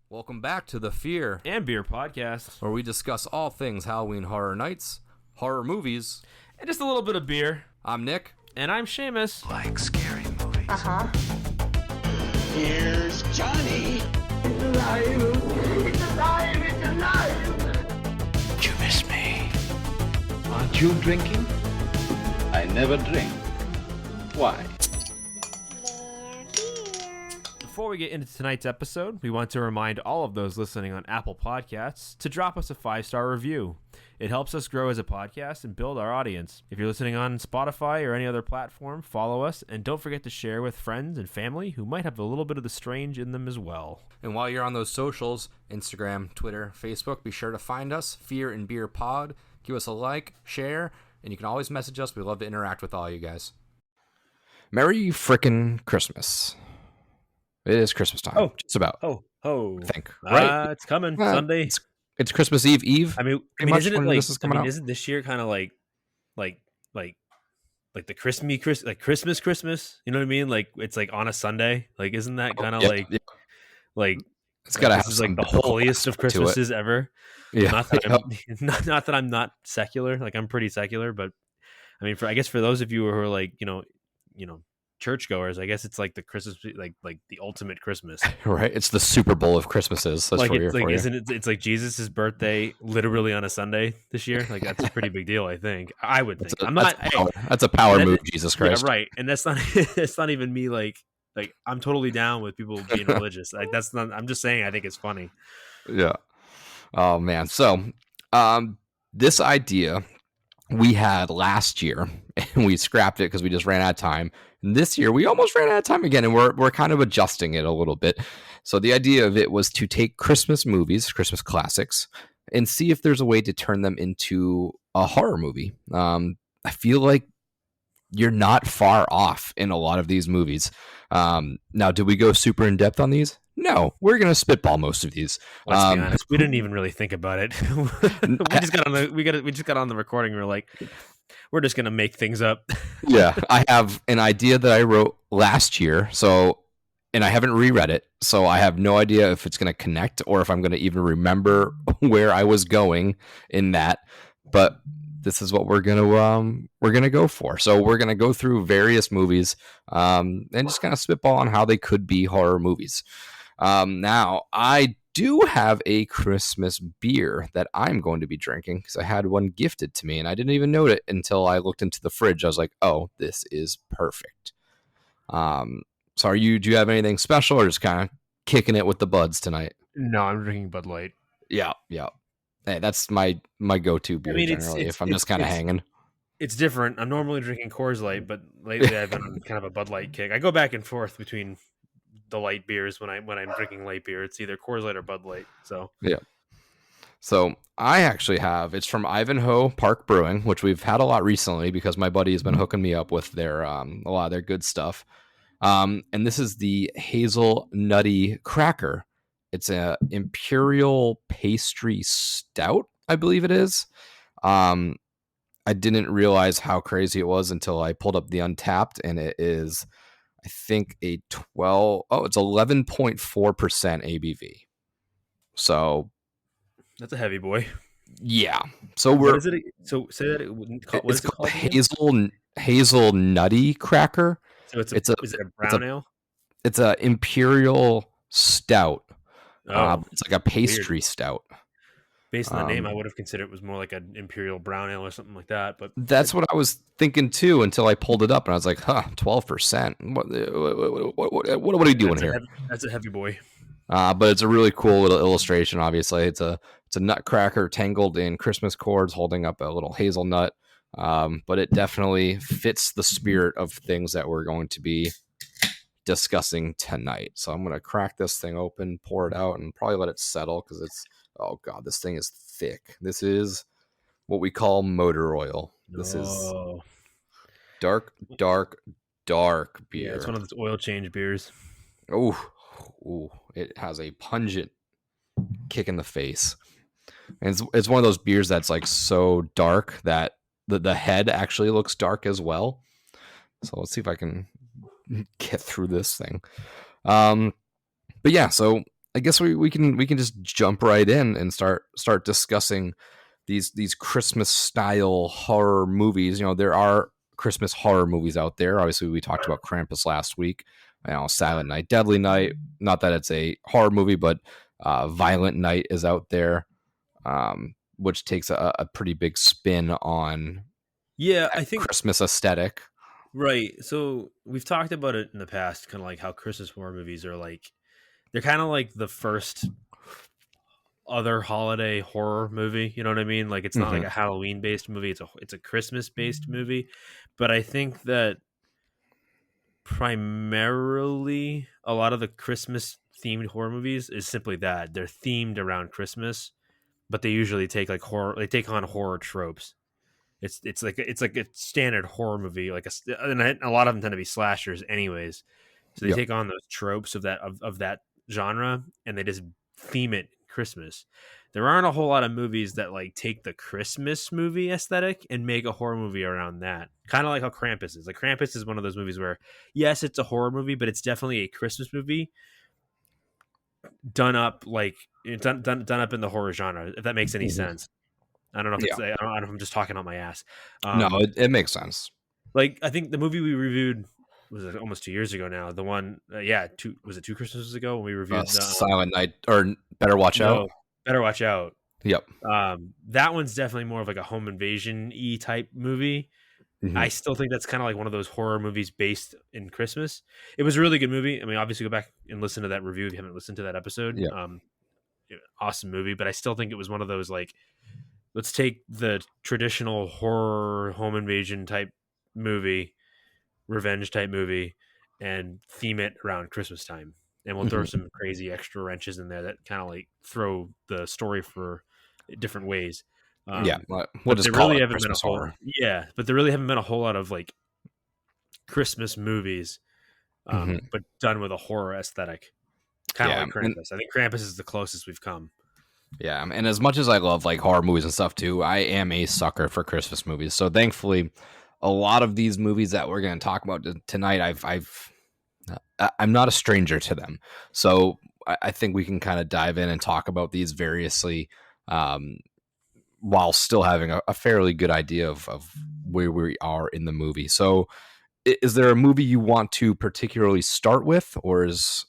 Welcome back to the Fear and Beer podcast, where we discuss all things Halloween Horror Nights, horror movies, and just a little bit of beer. I'm Nick. And I'm Seamus. Like scary movies. Uh-huh. Here's Johnny. It's alive. It's alive. It's alive. Did you miss me? Aren't you drinking? I never drink. Why? Before we get into tonight's episode, we want to remind all of those listening on Apple Podcasts to drop us a 5-star review. It helps us grow as a podcast and build our audience. If you're listening on Spotify or any other platform, follow us, and don't forget to share with friends and family who might have a little bit of the strange in them as well. And while you're on those socials, Instagram, Twitter, Facebook, be sure to find us, Fear and Beer Pod. Give us a like, share, and you can always message us. We love to interact with all you guys. Merry frickin' Christmas. It is Christmas time. Oh. Just about. Oh. I think. Right? It's coming. Sunday. It's Christmas Eve. I mean, isn't it like? Isn't this year kind of like the Christmas? You know what I mean? Like it's like on a Sunday. Like isn't that kind of like it's gotta have this is like the holiest of Christmases ever? Yeah. Not that I'm not secular. Like I'm pretty secular, but I mean, I guess for those of you who are like you know churchgoers, I guess it's like the Christmas, like the ultimate Christmas, right? It's the Super Bowl of Christmases. That's like what it's for like, you. isn't it? It's like Jesus's birthday, literally on a Sunday this year. Like that's a pretty big deal. I think. I would think. That's a power move, Jesus Christ. Yeah, right. And that's not. It's not even me. Like I'm totally down with people being religious. Like that's not. I'm just saying. I think it's funny. Yeah. Oh man. So, this idea we had last year, and we scrapped it because we just ran out of time. And this year, we almost ran out of time again, and we're kind of adjusting it a little bit. So the idea of it was to take Christmas movies, Christmas classics, and see if there's a way to turn them into a horror movie. I feel like you're not far off in a lot of these movies. Now, did we go super in depth on these? No, we're gonna spitball most of these. Let's be honest, we didn't even really think about it. we just got on the recording. We're like, we're just gonna make things up. Yeah, I have an idea that I wrote last year, and I haven't reread it, so I have no idea if it's gonna connect or if I'm gonna even remember where I was going in that. But this is what we're gonna go for. So we're gonna go through various movies, and just kind of spitball on how they could be horror movies. Now, I do have a Christmas beer that I'm going to be drinking because I had one gifted to me and I didn't even note it until I looked into the fridge. I was like, oh, this is perfect. So do you have anything special or just kind of kicking it with the buds tonight? No, I'm drinking Bud Light. Yeah. Hey, that's my go-to beer generally if I'm just kind of hanging. It's different. I'm normally drinking Coors Light, but lately I've been on kind of a Bud Light kick. I go back and forth between the light beers when I'm drinking light beer. It's either Coors Light or Bud Light. So yeah. So I actually it's from Ivanhoe Park Brewing, which we've had a lot recently because my buddy has been hooking me up with their a lot of their good stuff. And this is the Hazel Nutty Cracker. It's a Imperial Pastry Stout, I believe it is. I didn't realize how crazy it was until I pulled up the Untapped, and it is, I think, it's 11.4% ABV. So that's a heavy boy. Yeah. So what is it? So say that it's called Hazel Nutty Cracker. So is it a brown ale? It's a Imperial Stout. Oh, it's like a pastry stout. Based on the name, I would have considered it was more like an Imperial Brown Ale or something like that. But that's what I was thinking too until I pulled it up and I was like, 12%. What are you doing here? That's a heavy boy. But it's a really cool little illustration. Obviously, it's a nutcracker tangled in Christmas cords, holding up a little hazelnut. But it definitely fits the spirit of things that we're going to be discussing tonight. So I'm going to crack this thing open, pour it out, and probably let it settle because oh god, this thing is thick. This is what we call motor oil. This is dark beer. Yeah, it's one of those oil change beers. Oh, it has a pungent kick in the face. And it's one of those beers that's like so dark that the head actually looks dark as well. So let's see if I can get through this thing. But yeah, so I guess we can just jump right in and start discussing these Christmas style horror movies. You know, there are Christmas horror movies out there. Obviously, we talked about Krampus last week. You know, Silent Night, Deadly Night. Not that it's a horror movie, but Violent Night is out there, which takes a pretty big spin on Yeah, I think Christmas aesthetic. right. So we've talked about it in the past, kind of like how Christmas horror movies are like they're kind of like the first other holiday horror movie. You know what I mean? Like it's not like a Halloween based movie. It's a Christmas based movie. But I think that primarily a lot of the Christmas themed horror movies is simply that they're themed around Christmas, but they usually take like horror. They take on horror tropes. It's like a standard horror movie, and a lot of them tend to be slashers, anyways. So they take on those tropes of that genre, and they just theme it Christmas. There aren't a whole lot of movies that like take the Christmas movie aesthetic and make a horror movie around that. Kind of like how Krampus is. Like Krampus is one of those movies where, yes, it's a horror movie, but it's definitely a Christmas movie done up like done up in the horror genre. If that makes any sense. I don't know if it's, I don't know if I'm just talking on my ass. No, it makes sense. Like I think the movie we reviewed was it almost 2 years ago now. The one, was it 2 Christmases ago when we reviewed Silent Night or Better Watch Out? Better Watch Out. Yep. That one's definitely more of like a home invasion-y type movie. I still think that's kind of like one of those horror movies based in Christmas. It was a really good movie. I mean, obviously go back and listen to that review if you haven't listened to that episode. Yeah. Awesome movie, but I still think it was one of those like, let's take the traditional horror home invasion type movie, revenge type movie, and theme it around Christmas time. And we'll throw some crazy extra wrenches in there that kind of like throw the story for different ways. We'll just call it Christmas horror. Yeah, but there really haven't been a whole lot of like Christmas movies, but done with a horror aesthetic. Kind of like Krampus. I think Krampus is the closest we've come. Yeah, and as much as I love like horror movies and stuff too, I am a sucker for Christmas movies. So thankfully, a lot of these movies that we're going to talk about tonight, I'm not a stranger to them. So I think we can kind of dive in and talk about these variously, while still having a fairly good idea of where we are in the movie. So is there a movie you want to particularly start with, or is...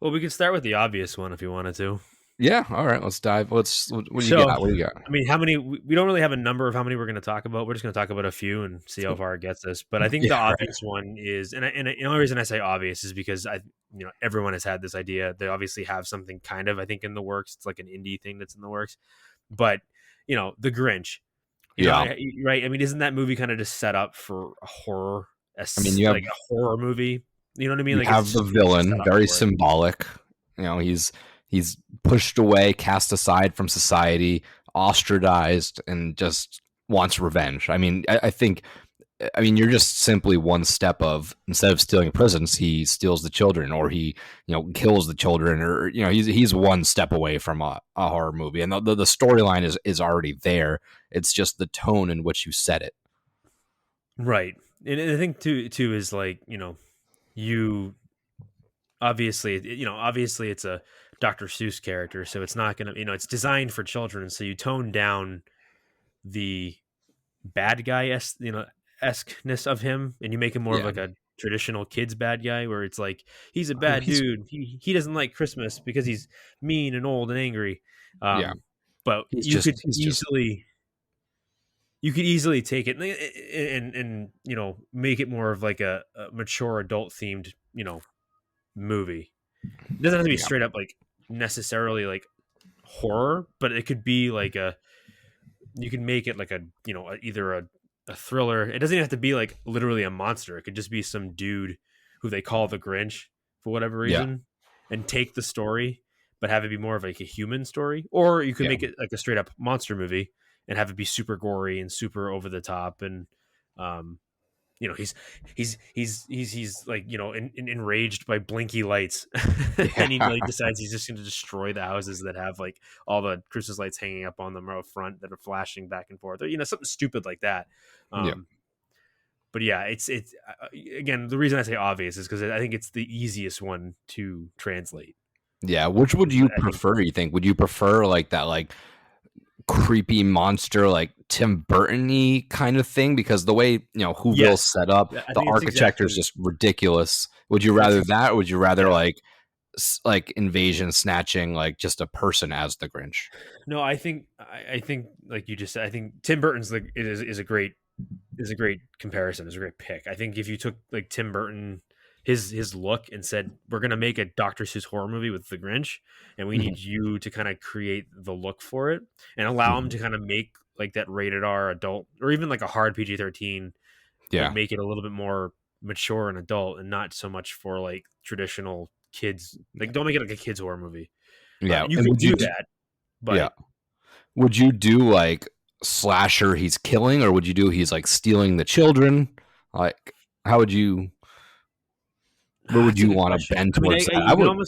Well, we could start with the obvious one if you wanted to. Yeah, all right, let's dive. What do you got? What do you got? I mean, how many? We don't really have a number of how many we're going to talk about. We're just going to talk about a few and see how far it gets us. But I think the obvious one is, and the only reason I say obvious is because everyone has had this idea. They obviously have something kind of, I think, in the works. It's like an indie thing that's in the works. But The Grinch. Right? I mean, isn't that movie kind of just set up for a horror? You have like a horror movie. You know what I mean? You like have the villain, very symbolic. He's pushed away, cast aside from society, ostracized, and just wants revenge. I mean, I think you're just simply one step of, instead of stealing presents, he steals the children, or he, kills the children, or, he's one step away from a horror movie. And the storyline is already there. It's just the tone in which you set it. Right. And I think too is like, you obviously it's a Dr. Seuss character, so it's not gonna, it's designed for children, so you tone down the bad guy esqueness of him, and you make him more of like a traditional kids bad guy, where it's like he's a bad dude. He doesn't like Christmas because he's mean and old and angry. But you could easily take it and make it more of like a mature adult themed movie. It doesn't have to be straight up like necessarily like horror, but it could be like you can make it like either a thriller. It doesn't even have to be like literally a monster. It could just be some dude who they call the Grinch for whatever reason, and take the story but have it be more of like a human story. Or you could make it like a straight up monster movie and have it be super gory and super over the top, and he's like enraged by blinky lights, and he like decides he's just going to destroy the houses that have like all the Christmas lights hanging up on them out front that are flashing back and forth, or something stupid like that. But yeah, it's again, the reason I say obvious is because I think it's the easiest one to translate. Yeah, which would you prefer? You think? Would you prefer like that, like creepy monster, like Tim Burton-y kind of thing? Because the way Whoville's Yes. set up, I the think it's architecture is exactly- just ridiculous. Would you rather that, or would you rather like invasion snatching, like just a person as the Grinch? No, I think like you just said, I think Tim Burton's is a great comparison, is a great pick. I think if you took like Tim Burton, his look, and said, we're gonna make a Dr. Seuss horror movie with the Grinch, and we need you to kind of create the look for it and allow him to kind of make like that rated R adult, or even like a hard PG-13, Yeah, but make it a little bit more mature and adult, and not so much for like traditional kids. Like, don't make it like a kids horror movie. yeah. You And can would you do that, but yeah. Would you do like slasher he's killing, or would you do he's like stealing the children? Like, how would you? Where would That's a you good want to question. bend I mean, towards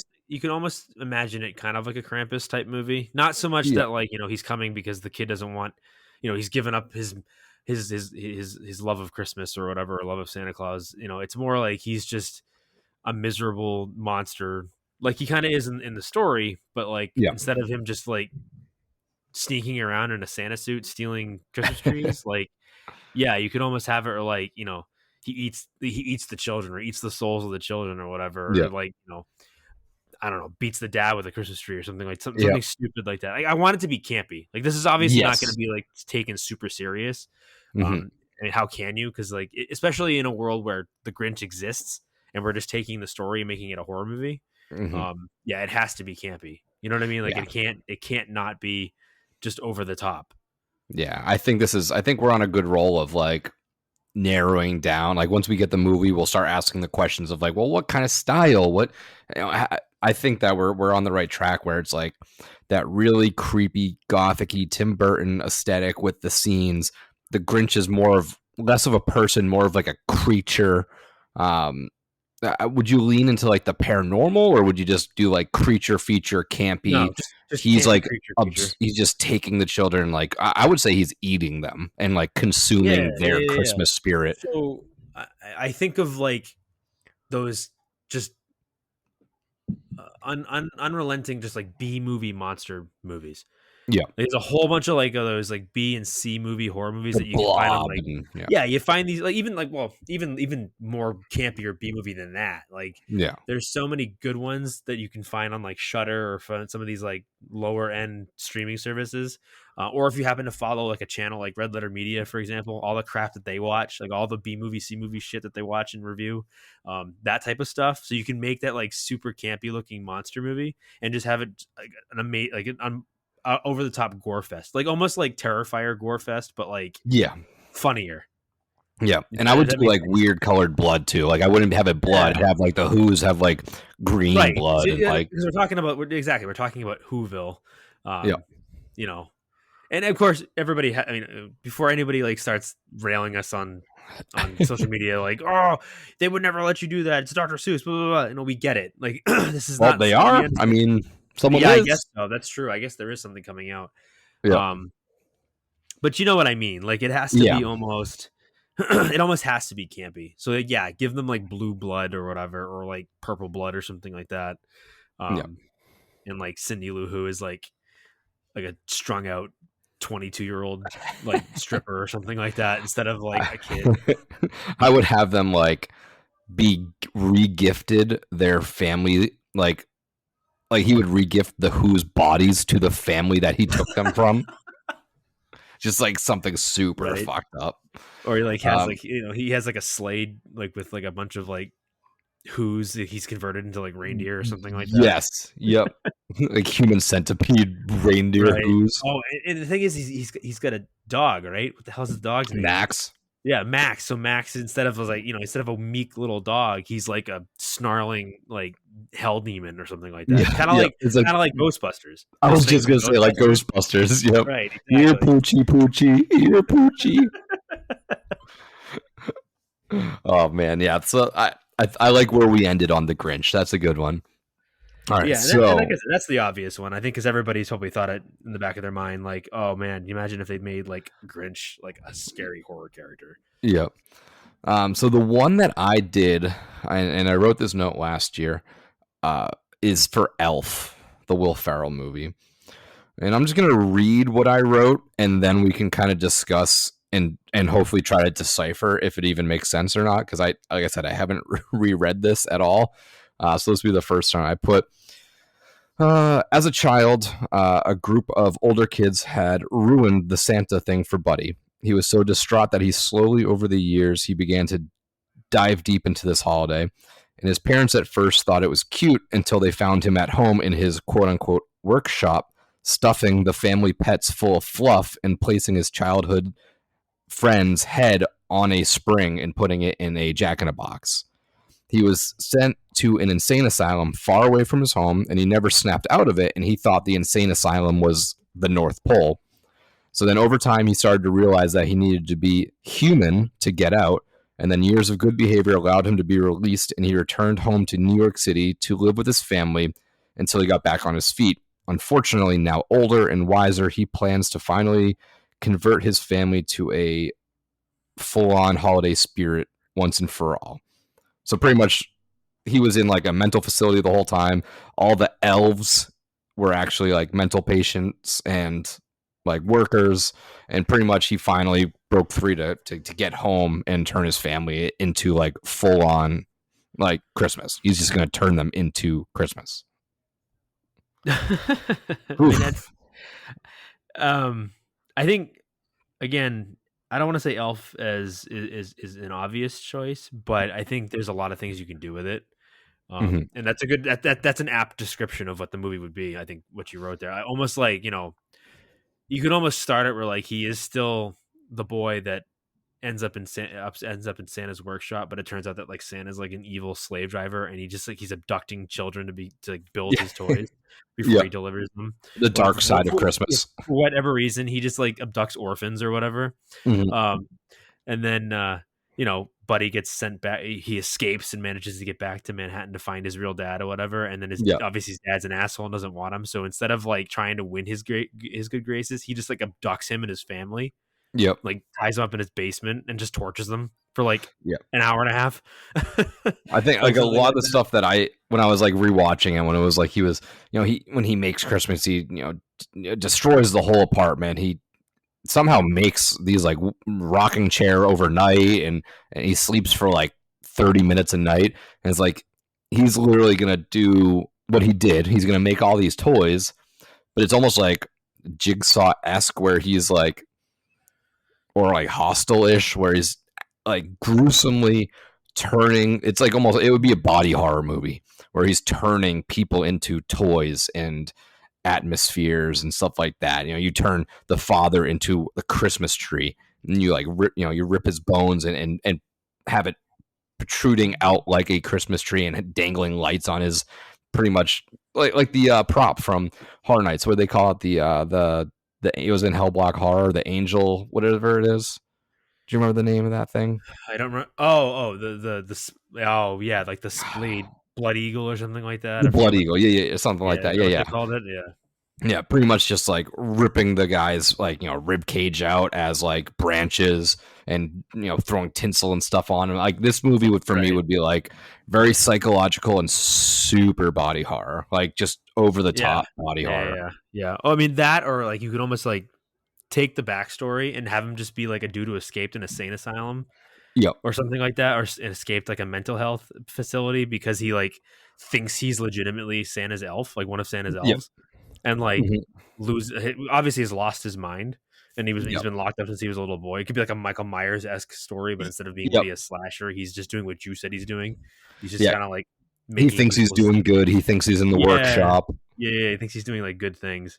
that? you can almost imagine it kind of like a Krampus type movie. Not so much Yeah. that like he's coming because the kid doesn't want, he's given up his love of Christmas or whatever, or love of Santa Claus. It's more like he's just a miserable monster, like he kind of is in the story, but like Yeah. instead of him just like sneaking around in a Santa suit stealing Christmas trees, like you could almost have it, or like he eats the children, or eats the souls of the children, or whatever, Yeah. or like I don't know, beats the dad with a Christmas tree or something, like something Yeah. stupid like that. I want it to be campy. Like, this is obviously not Yes. going to be like taken super serious. Mhm. I mean, how can you? Because like, especially in a world where the Grinch exists and we're just taking the story and making it a horror movie. Mhm. It has to be campy. You know what I mean? Like, Yeah. it can't not be just over the top. Yeah, I think we're on a good roll of like narrowing down. Like, once we get the movie, we'll start asking the questions of like, well, what kind of style? What I think that we're on the right track, where it's like that really creepy, gothic-y Tim Burton aesthetic with the scenes. The Grinch is less of a person, more of like a creature. Would you lean into like the paranormal, or would you just do like creature feature campy? No, just He's campy like creature. he's just taking the children. Like, I would say he's eating them and like consuming their Christmas spirit. So I think of like those just unrelenting, just like B movie monster movies. Yeah. There's a whole bunch of like those like B and C movie horror movies The that you can find on Blob like and- you find these like even more campier B movie than that. Like, yeah. there's so many good ones that you can find on like Shudder, or some of these like lower end streaming services, or if you happen to follow like a channel like Red Letter Media, for example, all the crap that they watch, like all the B movie, C movie shit that they watch and review, that type of stuff. So you can make that like super campy looking monster movie and just have it like an amazing, like an over the top gore fest, like almost like Terrifier gore fest, but like funnier. Yeah, and I would do like weird colored blood too. Like, I wouldn't have it blood. Have like the Who's have like green blood, So, and like because we're talking about Whoville. And of course everybody. Before anybody like starts railing us on social media, like, oh, they would never let you do that. It's Dr. Seuss. Blah, blah, blah. We get it. Like, this is not. They are. I mean, someone. Yeah, is. I guess so. That's true. I guess there is something coming out. Yeah. But you know what I mean. Like, it has to be almost. It almost has to be campy. So like, give them like blue blood or whatever, or like purple blood or something like that. And like Cindy Lou Who is like a strung out 22-year-old like stripper or something like that, instead of like a kid. I would have them like be regifted their family, like he would regift the Who's bodies to the family that he took them from. Just like something super fucked up. Or he like has he has like a Slade like with like a bunch of like Who's he's converted into like reindeer or something like that. Yes. Yep. Like human centipede reindeer Who's. Oh, and the thing is, he's got a dog, right? What the hell's his dog's name? Max. Yeah, Max. So Max, instead of a meek little dog, he's like a snarling like hell demon or something like that. Kind of like Ghostbusters. I was just gonna say like Ghostbusters. Yep. Right. Exactly. Here, Poochie. Here, Poochie. Oh man, yeah. So I like where we ended on the Grinch. That's a good one. All right, so that's the obvious one, I think, because everybody's probably thought it in the back of their mind, like, oh man, you imagine if they made like Grinch like a scary horror character. Yep. So the one that I did, and I wrote this note last year, is for Elf, the Will Ferrell movie. And I'm just going to read what I wrote, and then we can kind of discuss and hopefully try to decipher if it even makes sense or not. Because like I said, I haven't reread this at all. So this will be the first time I put. As a child, a group of older kids had ruined the Santa thing for Buddy. He was so distraught that he slowly, over the years, he began to dive deep into this holiday. And his parents at first thought it was cute until they found him at home in his quote-unquote workshop, stuffing the family pets full of fluff and placing his childhood friend's head on a spring and putting it in a jack-in-a-box. He was sent to an insane asylum far away from his home, and he never snapped out of it, and he thought the insane asylum was the North Pole. So then over time, he started to realize that he needed to be human to get out, and then years of good behavior allowed him to be released, and he returned home to New York City to live with his family until he got back on his feet. Unfortunately, now older and wiser, he plans to finally convert his family to a full-on holiday spirit once and for all. So pretty much he was in like a mental facility the whole time. All the elves were actually like mental patients and like workers. And pretty much he finally broke free to get home and turn his family into like full on like Christmas. He's just going to turn them into Christmas. I think, again, I don't want to say Elf is an obvious choice, but I think there's a lot of things you can do with it, and that's a good that's an apt description of what the movie would be. I think what you wrote there, I almost like you could almost start it where like he is still the boy that ends up in Santa's workshop, but it turns out that like Santa's like an evil slave driver, and he just like he's abducting children to like build his toys before he delivers them. The dark side of Christmas. For whatever reason, he just like abducts orphans or whatever. And then Buddy gets sent back. He escapes and manages to get back to Manhattan to find his real dad or whatever. And then obviously his dad's an asshole and doesn't want him. So instead of like trying to win his good graces, he just like abducts him and his family. Yep. Like ties them up in his basement and just tortures them for like an hour and a half. I think like a lot of the stuff that when I was like rewatching it, when it was like he was, when he makes Christmas, he, destroys the whole apartment. He somehow makes these like rocking chair overnight and he sleeps for like 30 minutes a night. And it's like, he's literally going to do what he did. He's going to make all these toys, but it's almost like Jigsaw-esque where he's like, or like Hostel-ish, where he's like gruesomely turning. It's like almost, it would be a body horror movie where he's turning people into toys and atmospheres and stuff like that. You turn the father into a Christmas tree, and you like you rip his bones and have it protruding out like a Christmas tree and dangling lights on his, pretty much like the prop from Horror Nights, where they call it it was in Hellblock Horror, the angel, whatever it is. Do you remember the name of that thing? I don't remember. Like the splayed Blood Eagle or something like that. The Blood Eagle, yeah, something like that. Yeah. They called it, yeah. Pretty much just like ripping the guy's like rib cage out as like branches and throwing tinsel and stuff on him. Like this movie would me would be like very psychological and super body horror, like just over the top body horror. Yeah. Oh, I mean that, or like you could almost like take the backstory and have him just be like a dude who escaped an insane asylum, or something like that, or escaped like a mental health facility because he like thinks he's legitimately Santa's elf, like one of Santa's elves, and like obviously has lost his mind. And he's been locked up since he was a little boy. It could be like a Michael Myers-esque story, but instead of being a slasher, he's just doing what you said he's doing. He's just kind of like he thinks he's doing good. He thinks he's in the workshop. Yeah, he thinks he's doing like good things.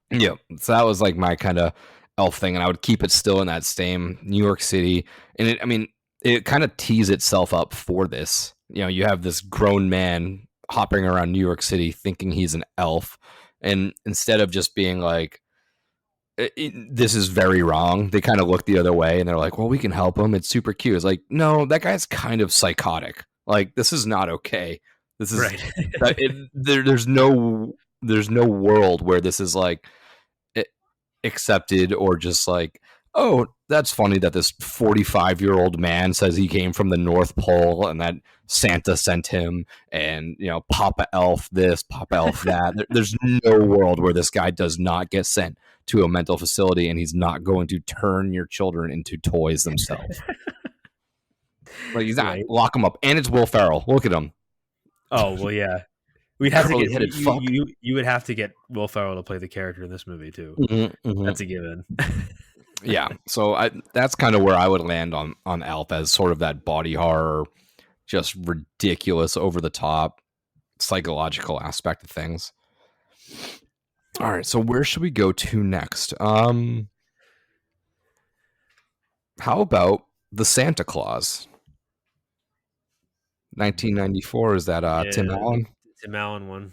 Yeah, so that was like my kind of elf thing, and I would keep it still in that same New York City. And it kind of tees itself up for this. You have this grown man hopping around New York City thinking he's an elf, and instead of just being like, this is very wrong, they kind of look the other way and they're like, well, we can help him, it's super cute. It's like, no, that guy's kind of psychotic. Like, this is not okay. This is right. There's no world where this is like accepted, or just like, oh, that's funny that this 45-year-old man says he came from the North Pole and that Santa sent him, and Papa Elf this, Papa Elf that. There's no world where this guy does not get sent to a mental facility and he's not going to turn your children into toys themselves. Like, he's not Right. lock him up, and it's Will Ferrell. Look at him. Oh well, yeah. We'd have to get Curly-headed fuck. you would have to get Will Ferrell to play the character in this movie too. That's a given. Yeah, so that's kind of where I would land on Elf, as sort of that body horror, just ridiculous, over the top, psychological aspect of things. All right, so where should we go to next? How about the Santa Claus? 1994, is that Tim Yeah. Allen? Tim Allen one.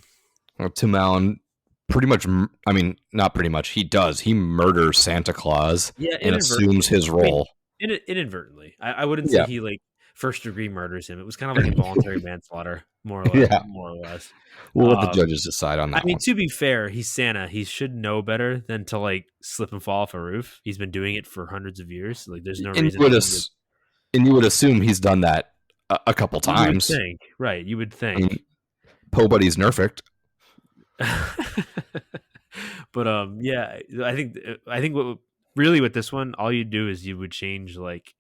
Well, Tim Allen pretty much, I mean, not pretty much, he murders Santa Claus Yeah, and assumes his role. Inadvertently. I wouldn't say Yeah. he like first degree murders him. It was kind of like involuntary manslaughter, more or less. Yeah. More or less. We'll let the judges decide on that I mean, one. to be fair, he's Santa. He should know better than to like slip and fall off a roof. He's been doing it for hundreds of years. Like, there's no And reason. you would assume he's done that a couple You would times. think, right? You would I think. mean, Poe Buddy's nerfed. But yeah, I think what really with this one, all you do is you would change like,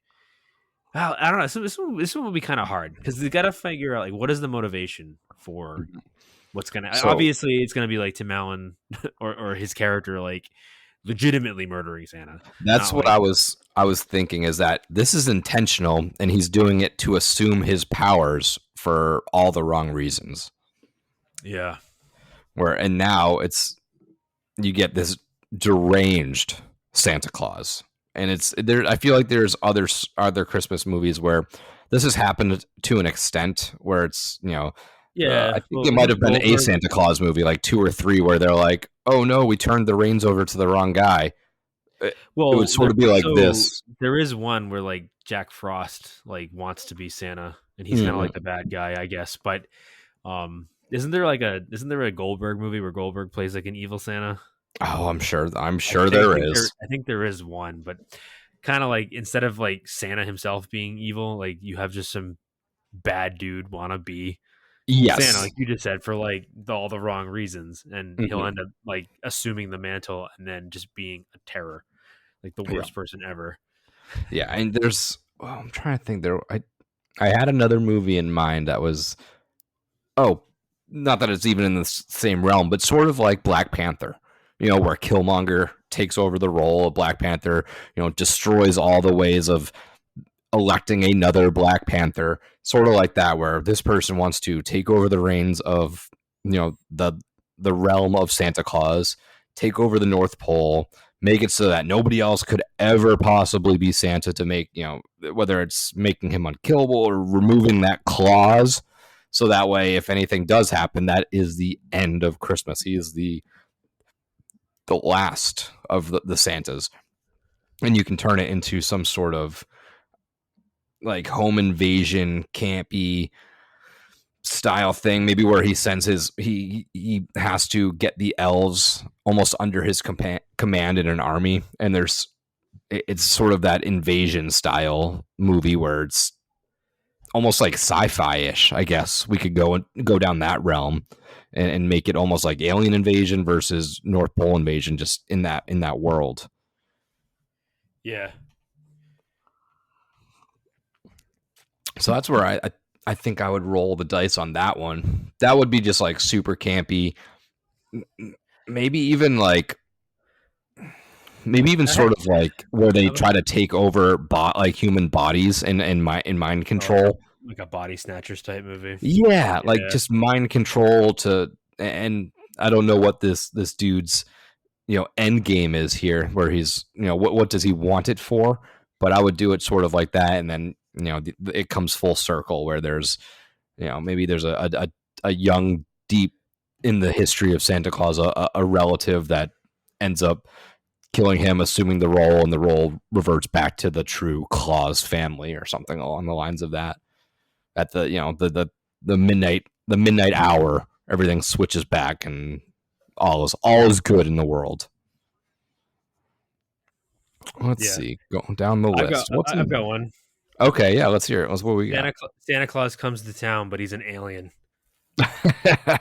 I don't know. So this one would be kind of hard because you got to figure out like what is the motivation for what's gonna. So- Obviously, it's gonna be like Tim Allen or his character like legitimately murdering Santa. That's Not what like- I was thinking, is that this is intentional and he's doing it to assume his powers for all the wrong reasons. Yeah. And now you get this deranged Santa Claus. And it's there. I feel like there's other Christmas movies where this has happened to an extent where it's, Yeah. I think it might have been a Santa Claus movie, like 2 or 3, where they're like, oh no, we turned the reins over to the wrong guy. Well, it would sort of be like so this. There is one where like Jack Frost like wants to be Santa, and he's kind of like the bad guy, I guess. But isn't there a Goldberg movie where Goldberg plays like an evil Santa? Oh, I'm sure I there think is. I think there is one, but kind of like instead of like Santa himself being evil, like you have just some bad dude wanna be Yes. Santa, like you just said, for like all the wrong reasons, and he'll end up like assuming the mantle and then just being a terror, like the worst person ever. Yeah, and I'm trying to think. I had another movie in mind that was, not that it's even in the same realm, but sort of like Black Panther, where Killmonger takes over the role of Black Panther, destroys all the ways of electing another Black Panther, sort of like that, where this person wants to take over the reins of, the realm of Santa Claus, take over the North Pole, make it so that nobody else could ever possibly be Santa, to make, whether it's making him unkillable or removing that clause. So that way, if anything does happen, that is the end of Christmas. He is the last of the Santas. And you can turn it into some sort of like home invasion, campy style thing, maybe where he sends he has to get the elves almost under his command in an army, and it's sort of that invasion style movie where it's almost like sci-fi-ish. I guess we could go down that realm and make it almost like alien invasion versus North Pole invasion, just in that world. Yeah. So that's where I think I would roll the dice on that one. That would be just like super campy. Maybe even sort of like where they try to take over like human bodies and mind control. Like a Body Snatchers type movie. Yeah, like just mind control and I don't know what this dude's end game is here, where he's what does he want it for? But I would do it sort of like that, and then it comes full circle where there's maybe there's a young, deep in the history of Santa Claus, a relative that ends up killing him, assuming the role, and the role reverts back to the true Claus family or something along the lines of that. At the midnight hour, everything switches back and all is good in the world. Let's Yeah. see. Going down the list. I've got one. Okay, yeah, let's hear it. What we got? Santa Claus comes to town, but he's an alien.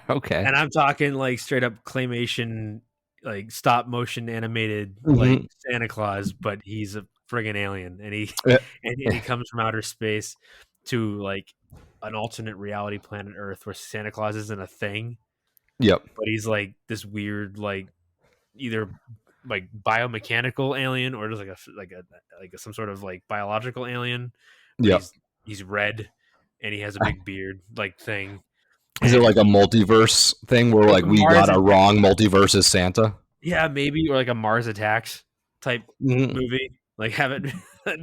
Okay. And I'm talking like straight up claymation, like stop motion animated, Mhm. like Santa Claus, but he's a friggin' alien, and he Yeah. and he comes from outer space to like an alternate reality planet Earth where Santa Claus isn't a thing, Yep. but he's like this weird, like either like biomechanical alien or just like some sort of like biological alien. But Yep. he's red and he has a big beard like thing. Is it like a multiverse thing where like we Mars got a wrong multiverse as Santa? Yeah, maybe, or like a Mars Attacks type Mhm. movie. Like have it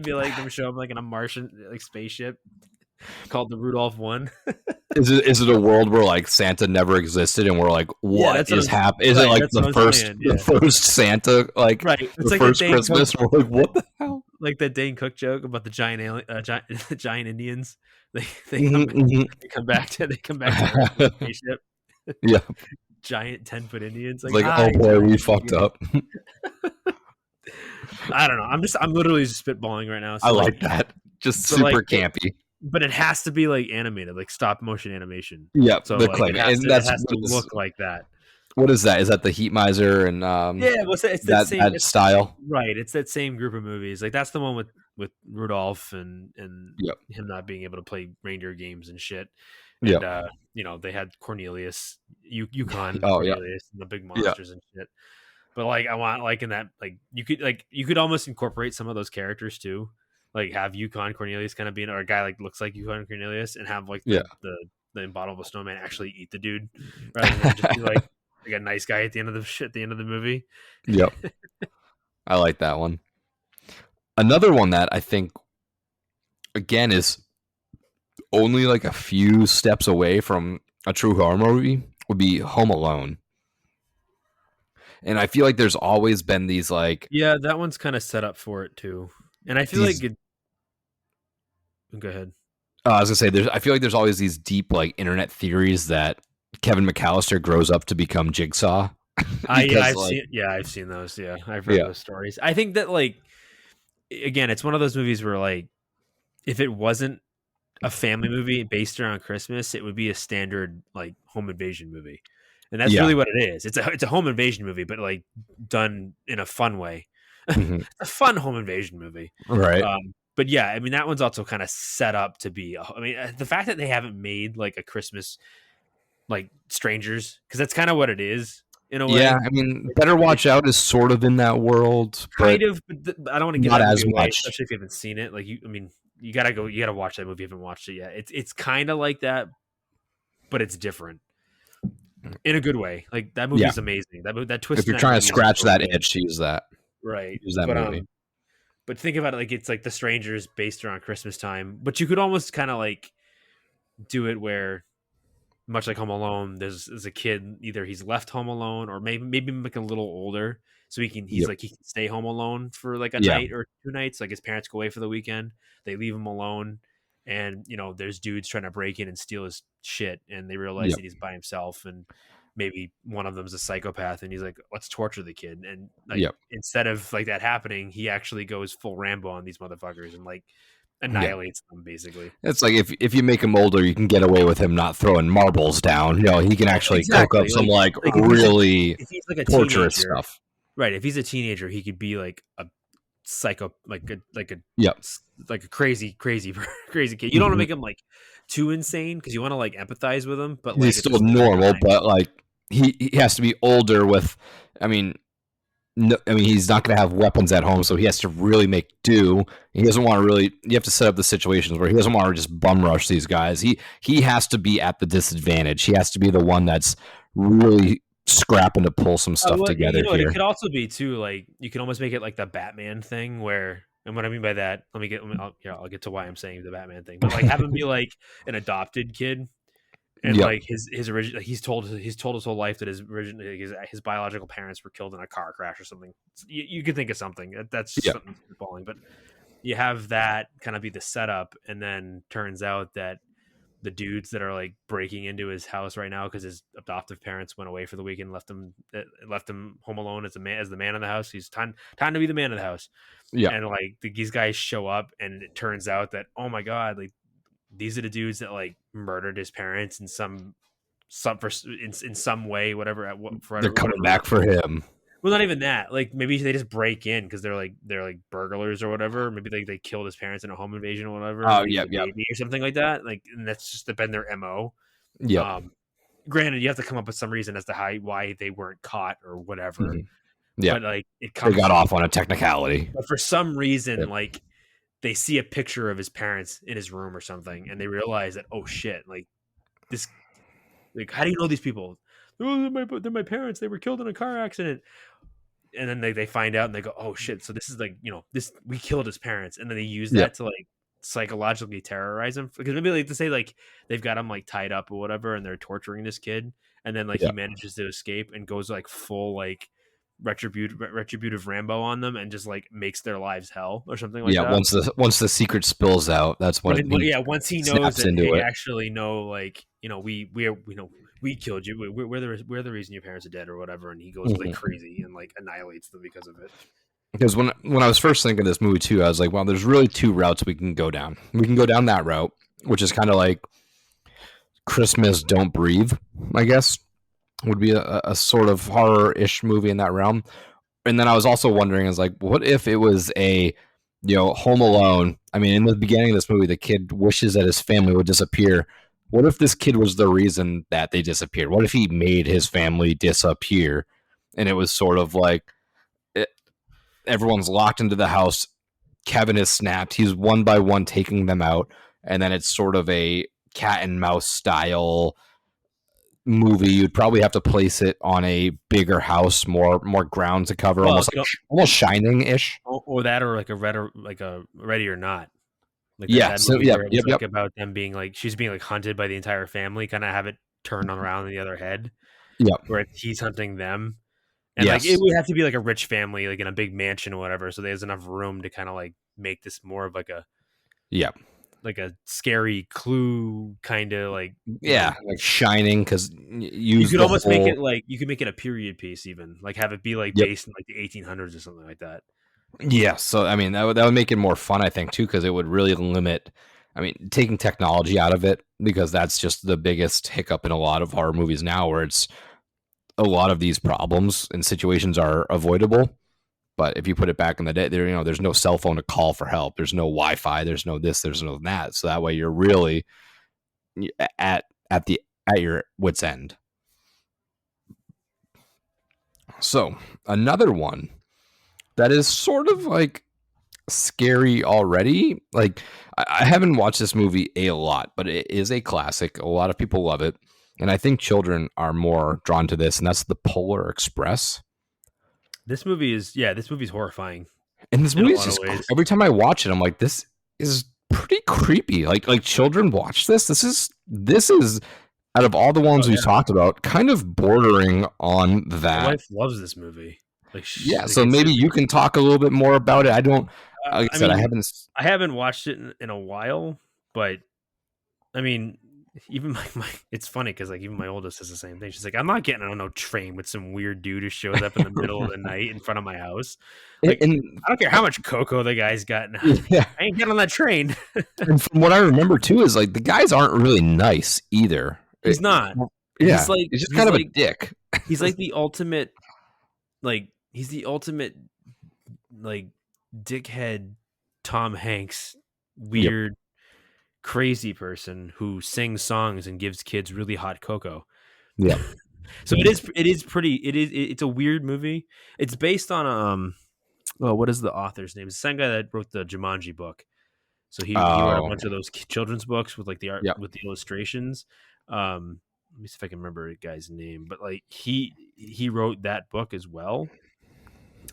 be like them show him like in a Martian like spaceship called the Rudolph One. Is it a world where like Santa never existed and we're like, what that's what is I'm- happening? Is right, it like that's what the I'm first saying, yeah. the first Santa like Right. the It's like first Dane Christmas? Cook, And we're like, what the hell? like that Dane Cook joke about the giant alien, the giant Indians. They Mhm, mhm. come back to Earth in a spaceship. Yeah, Giant 10-foot Indians. it's like, "Hi." oh boy, we fucked up. I don't know. I'm literally just spitballing right now. So I like that. Just so, super like, campy. but it has to be like animated, like stop motion animation. Yep, So the like, claim, it has and to, that's it has to what is, look like that. what is that? Is that the Heat Miser and Yeah, well, it's that same, that it's, style? right. It's that same group of movies. Like that's the one with Rudolph and Yep. him not being able to play reindeer games and shit. Yep. And you know, they had Cornelius, Yukon Oh, yeah. Cornelius, and the big monsters and shit. But like, I want like in that like you could almost incorporate some of those characters too. Like have Yukon Cornelius kind of being, or a guy like looks like Yukon Cornelius, and have like the abominable snowman actually eat the dude, rather than just be like a nice guy at the end of the movie. Yep. I like that one. Another one that I think again is only like a few steps away from a true horror movie would be Home Alone. And I feel like there's always been these like Yeah, that one's kind of set up for it too, and I feel These- like it. Go ahead. I was gonna say I feel like there's always these deep like internet theories that Kevin McAllister grows up to become Jigsaw. Because, I've seen those. Yeah, I've read Yeah. those stories. I think that like again, it's one of those movies where like if it wasn't a family movie based around Christmas, it would be a standard like home invasion movie, and that's Yeah. really what it is. It's a home invasion movie, but like done in a fun way. Mhm. It's a fun home invasion movie. Right. But yeah, I mean that one's also kind of set up to be. I mean, the fact that they haven't made like a Christmas like Strangers, because that's kind of what it is in a way. Yeah, I mean, Better Watch Out is sort of in that world, but Kind of, but I don't want to get not that as movie away, much. especially if you haven't seen it. Like you gotta watch that movie if you haven't watched it yet. It's kind of like that, but it's different in a good way. Like that movie's amazing. That twist. if you're in that trying to movie is scratch that incredible. itch, use that. Right? Use that but, movie. But think about it like it's like The Strangers based around Christmas time. But you could almost kind of like do it where, much like Home Alone, there's a kid, either he's left home alone or maybe like a little older, so he can Yep. he can stay home alone for like a Yeah. night or 2 nights. Like his parents go away for the weekend, they leave him alone, and you know there's dudes trying to break in and steal his shit, and they realize Yep. that he's by himself, and maybe one of them's a psychopath, and he's like, let's torture the kid, and like Yep. instead of like that happening, he actually goes full Rambo on these motherfuckers and like annihilates them basically. It's like if you make him older, you can get away with him not throwing marbles down. You know, he can actually cook up Exactly, some like like, if he's a- really If he's like a torturous teenager, stuff. right? If he's a teenager, he could be like a psycho, like a Yep. like a crazy kid. You don't want Mhm. to make him like too insane because you want to like empathize with him, but like He's at the still same normal, time- but like he has to be older with. I mean, no, I mean he's not going to have weapons at home, so he has to really make do. He doesn't want to really. You have to set up the situations where he doesn't want to just bum rush these guys. He has to be at the disadvantage. He has to be the one that's really scrapping to pull some stuff well, together you know what, here. it could also be too like you can almost make it like the Batman thing where. And what I mean by that, I'll get to why I'm saying the Batman thing, but like have him be like an adopted kid, and Yep. like his original, he's told his whole life that his biological parents were killed in a car crash or something. You could think of something that's just Yep. something falling, but you have that kind of be the setup, and then turns out that the dudes that are like breaking into his house right now because his adoptive parents went away for the weekend, left him home alone as the man of the house. He's time to be the man of the house. Yeah. And like these guys show up, and it turns out that, oh my god, like these are the dudes that like murdered his parents in some way, whatever. They're coming back for him. Well, not even that. Like maybe they just break in because they're like burglars or whatever. Maybe they killed his parents in a home invasion or whatever. Oh, yeah, or something like that. Like, and that's just been their MO. Yeah. Granted, you have to come up with some reason as to why they weren't caught or whatever. Mhm. Yeah. But like They got off on a technicality. But for some reason, Yep. like they see a picture of his parents in his room or something, and they realize that, oh shit, like this, like how do you know these people? Oh, they're my parents. They were killed in a car accident. And then they find out and they go, oh shit. So this is like, we killed his parents. And then they use that to like psychologically terrorize him. Because maybe like to say like they've got him like tied up or whatever and they're torturing this kid. And then like he manages to escape and goes like full like retributive Rambo on them and just like makes their lives hell or something like that. Once the secret spills out, that's when once he knows that they actually know, like, we killed you. We're the reason your parents are dead or whatever. And he goes like crazy and like annihilates them because of it. Because when I was first thinking of this movie too, I was like, well, there's really two routes we can go down. We can go down that route, which is kind of like Christmas Don't Breathe, I guess, would be a sort of horror-ish movie in that realm. And then I was also wondering, is like, what if it was a, Home Alone? I mean, in the beginning of this movie, the kid wishes that his family would disappear. What if this kid was the reason that they disappeared? What if he made his family disappear? And it was sort of like everyone's locked into the house. Kevin is snapped. He's one by one taking them out. And then it's sort of a cat and mouse style movie. You'd probably have to place it on a bigger house, more ground to cover, almost Shining-ish. Or that, or like a Ready or Not. Like about them being like, she's being like hunted by the entire family, kind of have it turned around on the other head. Yeah, where he's hunting them, and like it would have to be like a rich family, like in a big mansion or whatever. So there's enough room to kind of like make this more of like a like a scary Clue kind of like like Shining, because you could almost make it like you could make it a period piece, even like have it be like based in like the 1800s or something like that. Yeah, so I mean that would make it more fun, I think, too, because it would really limit. I mean, taking technology out of it, because that's just the biggest hiccup in a lot of horror movies now, where it's a lot of these problems and situations are avoidable. But if you put it back in the day, there's no cell phone to call for help. There's no Wi-Fi. There's no this. There's no that. So that way, you're really at your wit's end. So another one that is sort of like scary already. Like, I haven't watched this movie a lot, but it is a classic. A lot of people love it. And I think children are more drawn to this, and that's The Polar Express. This movie's horrifying. And this movie is just, every time I watch it, I'm like, this is pretty creepy. Like children watch this. This is out of all the ones we've talked about, kind of bordering on that. My wife loves this movie. So maybe you can talk a little bit more about it. I don't. Like I said, I haven't watched it in a while, but I mean, even my it's funny because like even my oldest says the same thing. She's like, I'm not getting on no train with some weird dude who shows up in the middle of the night in front of my house. Like, and I don't care how much cocoa the guy's got now. Yeah. I ain't getting on that train. And from what I remember too is like the guys aren't really nice either. He's not. Yeah, he's just kind of a dick. He's like the ultimate, like he's the ultimate, like dickhead Tom Hanks, weird, crazy person who sings songs and gives kids really hot cocoa. Yeah. So it's a weird movie. It's based on what is the author's name? It's the same guy that wrote the Jumanji book. So he wrote a bunch of those children's books with like the art with the illustrations. Let me see if I can remember the guy's name, but like he wrote that book as well.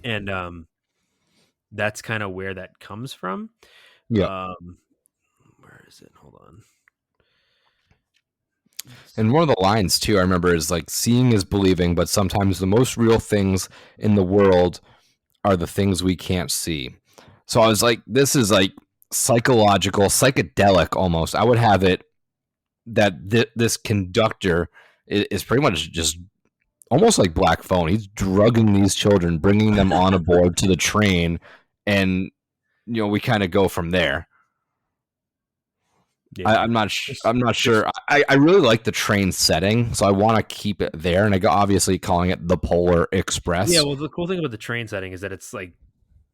And that's kind of where that comes from. Yeah. Where is it? Hold on. And one of the lines too, I remember, is like, seeing is believing, but sometimes the most real things in the world are the things we can't see. So I was like, this is like psychological, psychedelic almost. I would have it this conductor is pretty much just almost like Black Phone. He's drugging these children, bringing them on aboard to the train, and we kind of go from there. Yeah. I'm not sure. I really like the train setting, so I want to keep it there. And I go obviously calling it the Polar Express. Yeah, well, the cool thing about the train setting is that it's like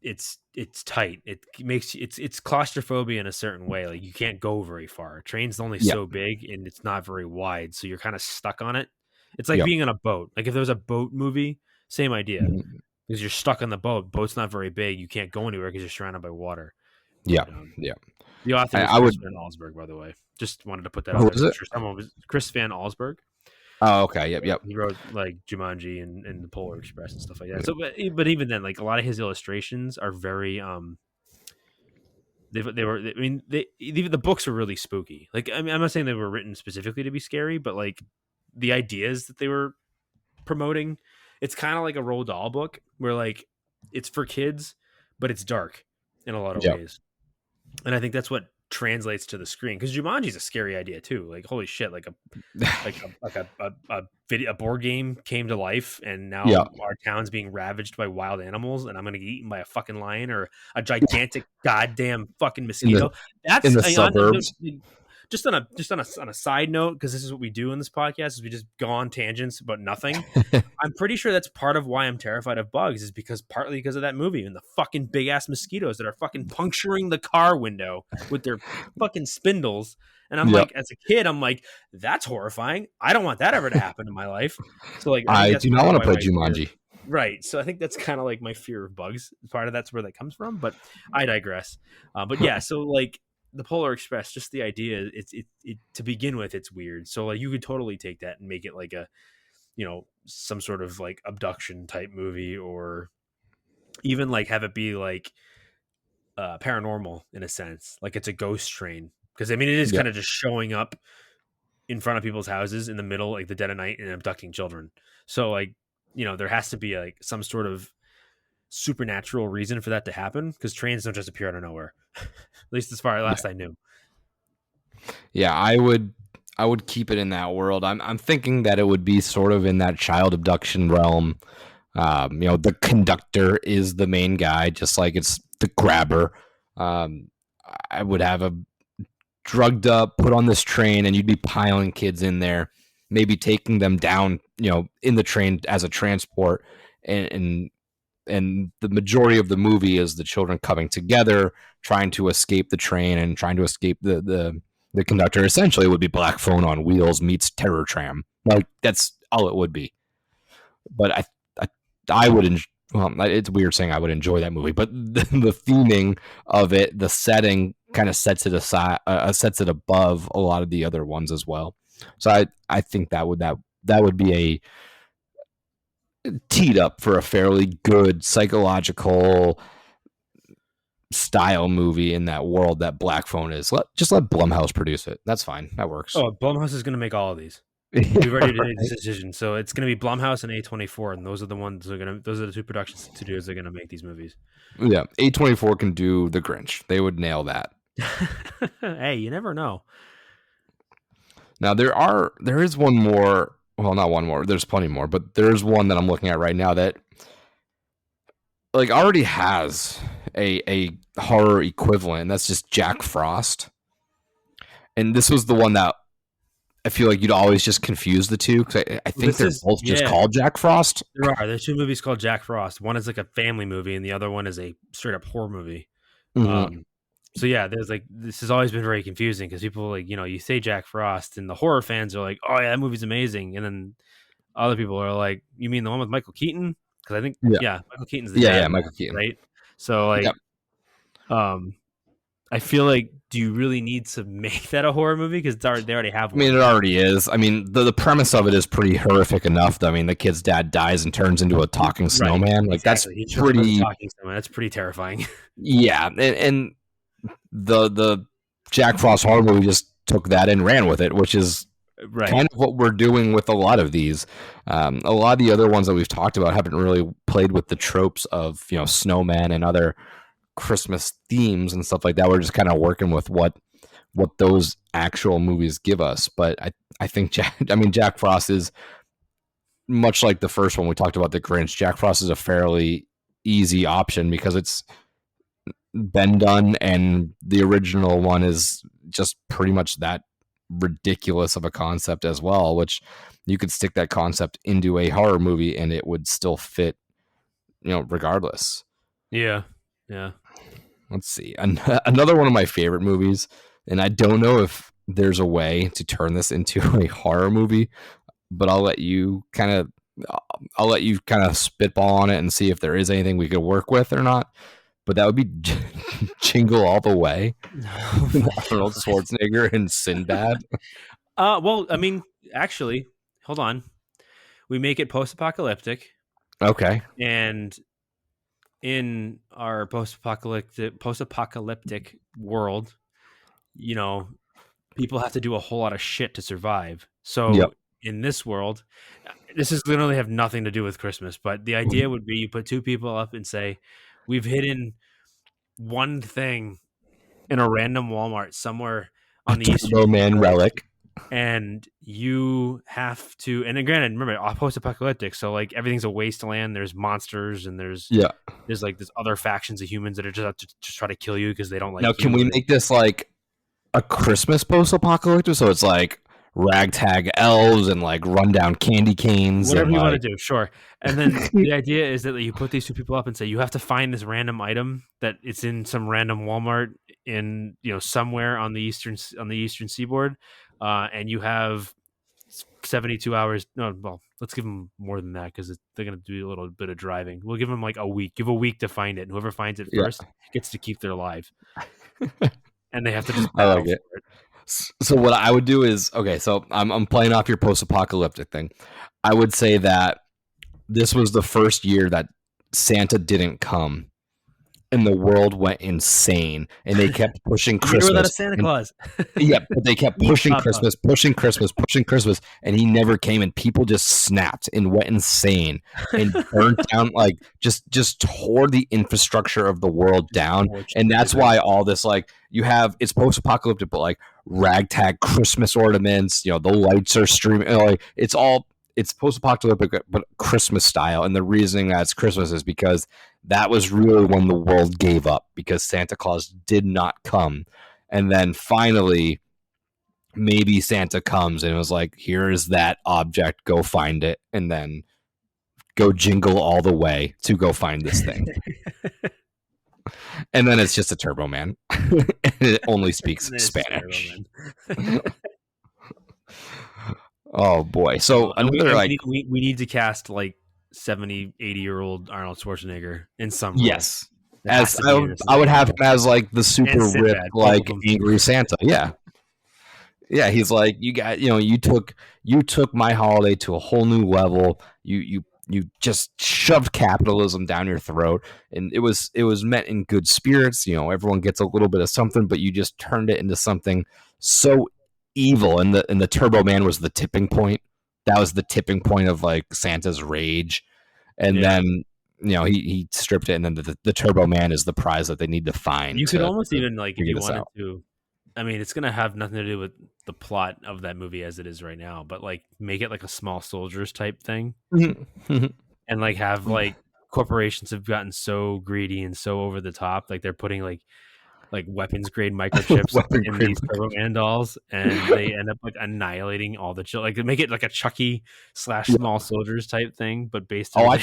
it's tight. It makes it's claustrophobia in a certain way. Like you can't go very far. A train's only so big and it's not very wide, so you're kind of stuck on it. It's like being on a boat. Like if there was a boat movie, same idea. Because you're stuck on the boat. Boat's not very big. You can't go anywhere because you're surrounded by water. Yeah, The author is Chris Van Allsburg, by the way. Just wanted to put that out there. Someone was Chris Van Allsburg. Oh, okay. Yep. He wrote like Jumanji and the Polar Express and stuff like that. So, but even then, like a lot of his illustrations are very even the books were really spooky. Like I mean, I'm not saying they were written specifically to be scary, but like the ideas that they were promoting, it's kind of like a Roald Dahl book where like it's for kids, but it's dark in a lot of ways. And I think that's what translates to the screen, because Jumanji is a scary idea too. Like holy shit, like a board game came to life, and now our town's being ravaged by wild animals, and I'm gonna get eaten by a fucking lion or a gigantic goddamn fucking mosquito. That's in the suburbs. Just on a side note, because this is what we do in this podcast, is we just go on tangents about nothing. I'm pretty sure that's part of why I'm terrified of bugs, is partly because of that movie and the fucking big ass mosquitoes that are fucking puncturing the car window with their fucking spindles. And I'm like, as a kid, I'm like, that's horrifying. I don't want that ever to happen in my life. So like, I do not want to play Jumanji. Right. So I think that's kind of like my fear of bugs. Part of that's where that comes from, but I digress. But yeah, so like, the Polar Express, just the idea, it to begin with, it's weird. So like you could totally take that and make it like a, some sort of like abduction type movie, or even like have it be like paranormal in a sense, like it's a ghost train. Because I mean, it is kind of just showing up in front of people's houses in the middle, like the dead of night, and abducting children. So like, there has to be like some sort of supernatural reason for that to happen, because trains don't just appear out of nowhere. At least as far as last I knew. Yeah, I would keep it in that world. I'm thinking that it would be sort of in that child abduction realm. The conductor is the main guy, just like it's the grabber. I would have a drugged up, put on this train, and you'd be piling kids in there, maybe taking them down, in the train as a transport, and the majority of the movie is the children coming together, trying to escape the train and trying to escape the conductor. Essentially, it would be Black Phone on wheels meets Terror Tram. Like that's all it would be. But I would it's weird saying I would enjoy that movie, but the theming of it, the setting, kind of sets it aside, sets it above a lot of the other ones as well. So I think that would be a teed up for a fairly good psychological style movie in that world that Black Phone is. Just let Blumhouse produce it. That's fine. That works. Oh, Blumhouse is going to make all of these. We've already made this decision, so it's going to be Blumhouse and A24, and those are the two production studios that are going to make these movies. Yeah, A24 can do The Grinch. They would nail that. Hey, you never know. Now there is one more. Well, not one more. There's plenty more, but there's one that I'm looking at right now that like already has a horror equivalent, and that's just Jack Frost. And this was the one that I feel like you'd always just confuse the two, because I think they're both just called Jack Frost. There's two movies called Jack Frost. One is like a family movie, and the other one is a straight up horror movie. Mm-hmm. So yeah, this has always been very confusing, because people like, you say Jack Frost and the horror fans are like, oh yeah, that movie's amazing. And then other people are like, you mean the one with Michael Keaton? Because I think, Michael Keaton's the dad, Michael Keaton. Right? So like, I feel like, do you really need to make that a horror movie? Because they already have one. I mean, it already is. I mean, the premise of it is pretty horrific enough. I mean, the kid's dad dies and turns into a talking snowman. Like exactly. That's pretty terrifying. Yeah, and the Jack Frost horror movie just took that and ran with it, which is kind of what we're doing with a lot of these. A lot of the other ones that we've talked about haven't really played with the tropes of snowman and other Christmas themes and stuff like that. We're just kind of working with what what those actual movies give us. But I think Jack Frost is much like the first one we talked about, The Grinch. Jack Frost is a fairly easy option because it's been done, and the original one is just pretty much that ridiculous of a concept as well, which you could stick that concept into a horror movie and it would still fit, regardless. Yeah. Let's see. Another one of my favorite movies, and I don't know if there's a way to turn this into a horror movie, but I'll let you kind of spitball on it and see if there is anything we could work with or not. But that would be Jingle All the Way. Arnold Schwarzenegger and Sinbad. Well, I mean, actually, hold on. We make it post-apocalyptic. Okay. And in our post-apocalyptic world, people have to do a whole lot of shit to survive. So in this world, this is going to have nothing to do with Christmas, but the idea would be you put two people up and say, we've hidden one thing in a random Walmart somewhere on the Turbo Man relic. And you have to, and then granted, remember, post-apocalyptic, so like everything's a wasteland. There's monsters, and there's like there's other factions of humans that are just try to kill you because they don't like. Now, can we make this like a Christmas post-apocalyptic? So it's like ragtag elves and like rundown candy canes. Whatever you want to do, sure. And then the idea is that you put these two people up and say you have to find this random item that it's in some random Walmart in somewhere on the eastern seaboard. And you have 72 hours. No, well, let's give them more than that because they're going to do a little bit of driving. We'll give them like a week. Give a week to find it, and whoever finds it first gets to keep their life. And they have to just battle for it. So what I would do is, okay, so I'm playing off your post-apocalyptic thing. I would say that this was the first year that Santa didn't come. And the world went insane, and they kept pushing Christmas. Without a Santa Claus. But they kept pushing Christmas, and he never came. And people just snapped and went insane and burned down, like just tore the infrastructure of the world down. And that's why all this, like, it's post-apocalyptic, but like ragtag Christmas ornaments. The lights are streaming. Like it's post-apocalyptic, but Christmas style. And the reason that's Christmas is because that was really when the world gave up because Santa Claus did not come. And then finally, maybe Santa comes and it was like, here is that object, go find it. And then go jingle all the way to go find this thing. And then it's just a Turbo Man. And it only speaks Spanish. Oh boy. So another we need to cast like 70, 80-year-old Arnold Schwarzenegger in some role. Yes. As I would have him as like the super ripped, like angry Santa. Yeah. Yeah, he's like, you took my holiday to a whole new level. You just shoved capitalism down your throat, and it was meant in good spirits. Everyone gets a little bit of something, but you just turned it into something so evil. And the Turbo Man was the tipping point. That was the tipping point of like Santa's rage. And then, he stripped it. And then the Turbo Man is the prize that they need to find. You could almost even like, if you wanted to, I mean, it's going to have nothing to do with the plot of that movie as it is right now, but like make it like a Small Soldiers type thing. And like have like corporations have gotten so greedy and so over the top. Like they're putting like weapons grade microchips in these Turbo Man dolls, and they end up like annihilating all the children. Like make it like a Chucky / Small Soldiers type thing, but based on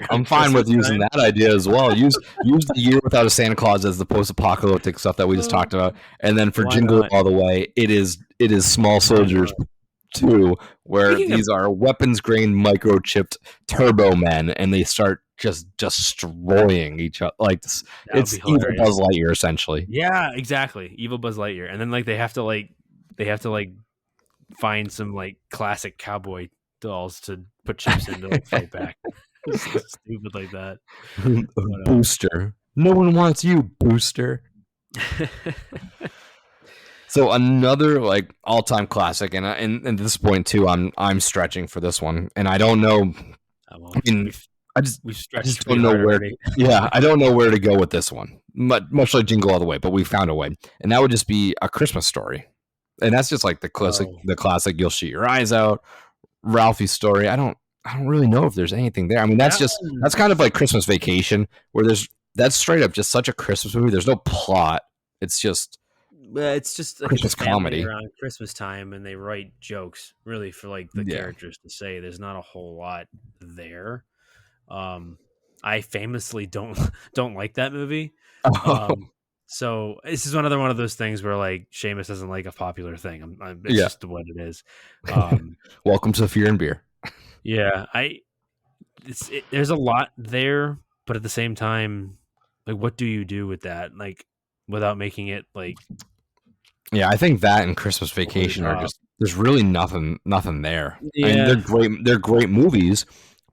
I'm fine with using that idea as well. Use the Year Without a Santa Claus as the post-apocalyptic stuff that we just talked about, and then for Jingle All the Way, it is Small Soldiers 2, where these are weapons grade microchipped Turbo Men, and they start just destroying each other. Like it's evil Buzz Lightyear essentially. Yeah, exactly. Evil Buzz Lightyear. And then like they have to find some like classic cowboy dolls to put chips in to like fight back. It's so stupid like that. Booster. No one wants you, Booster. So another like all-time classic, and at this point too, I'm stretching for this one, and I don't know. I just don't know where. Yeah, I don't know where to go with this one. much like Jingle All the Way, but we found a way, and that would just be A Christmas Story, and that's just like the classic. You'll shoot your eyes out, Ralphie's Story. I don't really know if there's anything there. I mean, that's kind of like Christmas Vacation, where that's straight up just such a Christmas movie. There's no plot. It's just like Christmas a family comedy around Christmas time, and they write jokes really for like the characters to say. There's not a whole lot there. I famously don't like that movie. So this is another one of those things where like Seamus doesn't like a popular thing. It's just what it is. Welcome to Fear and Beer. Yeah, there's a lot there, but at the same time, like, what do you do with that? Like, without making it like. Yeah, I think that and Christmas Vacation are just there's really nothing there. Yeah. I mean, they're great movies,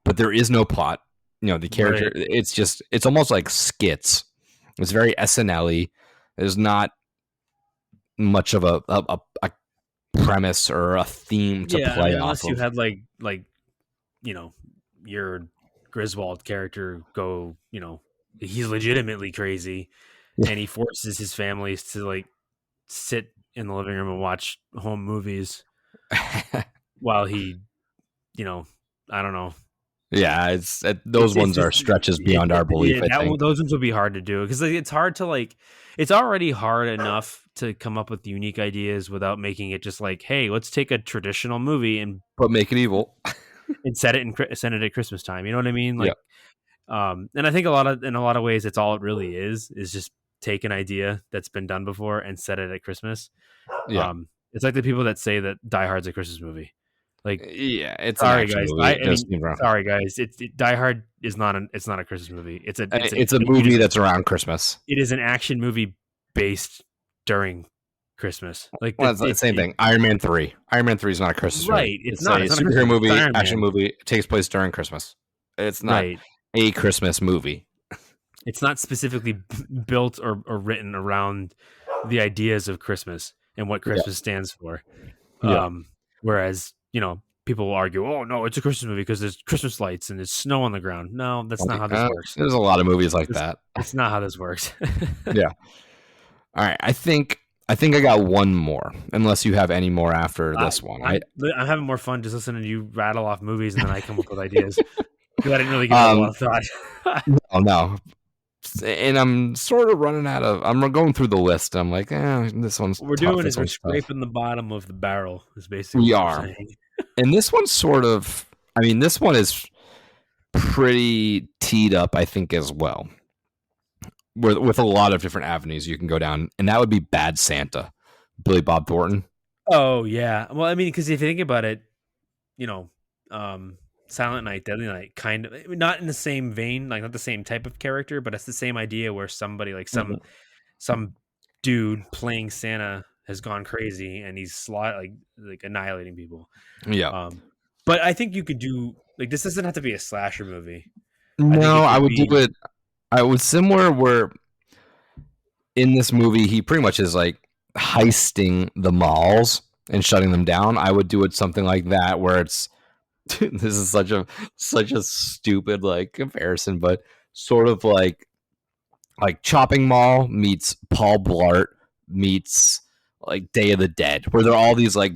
but there is no plot. You know, the character it's almost like skits. It's very SNL-y. There's not much of a premise or a theme to play off unless of. you had like you know, your Griswold character go, you know, he's legitimately crazy and he forces his families to like sit in the living room and watch home movies while he, you know, I don't know. Yeah, those ones are stretches beyond our belief. I think those ones would be hard to do because like, it's hard to like. It's already hard enough to come up with unique ideas without making it just like, hey, let's take a traditional movie and make it evil and send it at Christmas time. You know what I mean? Like, and I think in a lot of ways, it's all it really is just take an idea that's been done before and set it at Christmas. Yeah, it's like the people that say that Die Hard's a Christmas movie. Like, it's sorry guys. Sorry guys. Die Hard is not it's not a Christmas movie. It's a movie that's around Christmas. It is an action movie based during Christmas. Like it's the same thing. Iron Man 3. Iron Man 3 is not a Christmas movie. Right. It's not a a superhero movie, action movie. It takes place during Christmas. It's not a Christmas movie. It's not specifically built or written around the ideas of Christmas and what Christmas stands for. Whereas, you know, people will argue, oh, no, it's a Christmas movie because there's Christmas lights and there's snow on the ground. No, that's not how this works. There's a lot of movies like that. That's not how this works. Yeah. All right. I think I got one more, unless you have any more after this one. I'm having more fun just listening to you rattle off movies and then I come up with ideas. Because I didn't really give it a lot of thought. Oh, no. And I'm sort of running out of. I'm going through the list. I'm like, this one's. What we're doing is we're scraping the bottom of the barrel. Is basically we what are. saying. And this one's sort of. I mean, this one is pretty teed up, I think, as well. With a lot of different avenues you can go down, and that would be Bad Santa, Billy Bob Thornton. Oh yeah. Well, I mean, because if you think about it, you know, Silent Night, Deadly Night, kind of not in the same vein, like not the same type of character, but it's the same idea where somebody like some dude playing Santa has gone crazy and he's like annihilating people. Yeah. But I think you could do like this doesn't have to be a slasher movie. No, I would do it. I would similar where in this movie he pretty much is like heisting the malls and shutting them down. I would do it something like that where it's. This is such a stupid like comparison, but sort of like Chopping Mall meets Paul Blart meets like Day of the Dead, where they're all these like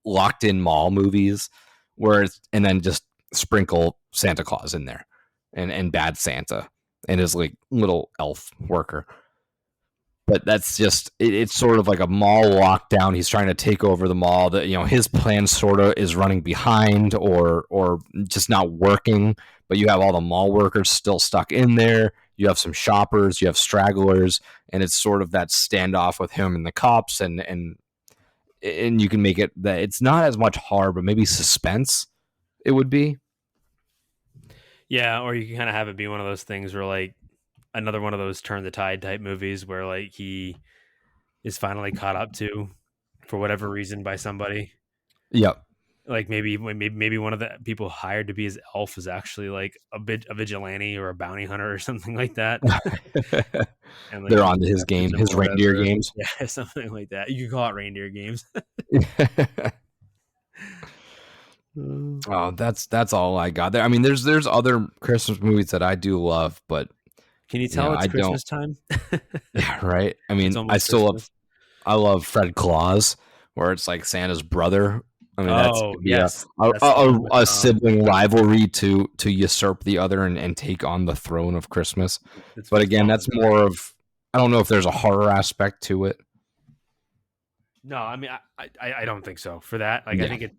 locked in mall movies, where it's, and then just sprinkle Santa Claus in there and Bad Santa and his like little elf worker. But that's just it's sort of like a mall lockdown. He's trying to take over the mall. That, you know, his plan sort of is running behind or just not working. But you have all the mall workers still stuck in there. You have some shoppers. You have stragglers, and it's sort of that standoff with him and the cops. And you can make it that it's not as much horror, but maybe suspense. It would be. Yeah, or you can kind of have it be one of those things where like. Another one of those turn the tide type movies where like he is finally caught up to for whatever reason by somebody. Yep. Like maybe one of the people hired to be his elf is actually like a vigilante or a bounty hunter or something like that. And like, they're on to his game, his reindeer games. Yeah, something like that. You can call it reindeer games. Oh, that's all I got there. I mean, there's other Christmas movies that I do love, but Can you tell Yeah, it's Christmas time? Yeah, right. I mean, It's I almost still love. Christmas. I love Fred Claus, where it's like Santa's brother. I mean, that's Oh could be yes, a, that's the one with, a sibling rivalry to usurp the other and take on the throne of Christmas. it's But with again, Tom that's and more of, I don't know if there's a horror aspect to it. No, I mean, I don't think so. For that, like, Yeah. I think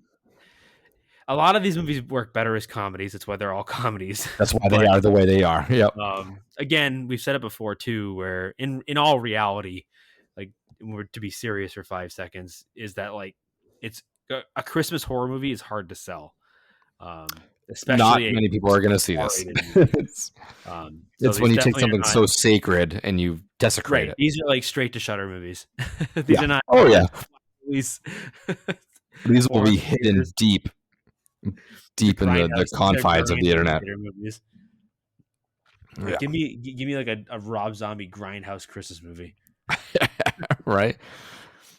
a lot of these movies work better as comedies. That's why they're all comedies. That's why they But, are the way they are. Yep. again, we've said it before too, where in all reality, like, to be serious for 5 seconds, is that like it's a Christmas horror movie is hard to sell. Especially Not many people are going to see this. R-rated movie. it's So it's these when you take definitely are something not- so sacred and you desecrate right. it. These are like straight to Shutter movies. These Yeah. are not. Oh, yeah. Movies. These will be Horror hidden movies. deep in the Grindhouse- confines of the Grindhouse internet. theater movies. Yeah. Give me like a Rob Zombie Grindhouse Christmas movie. Right?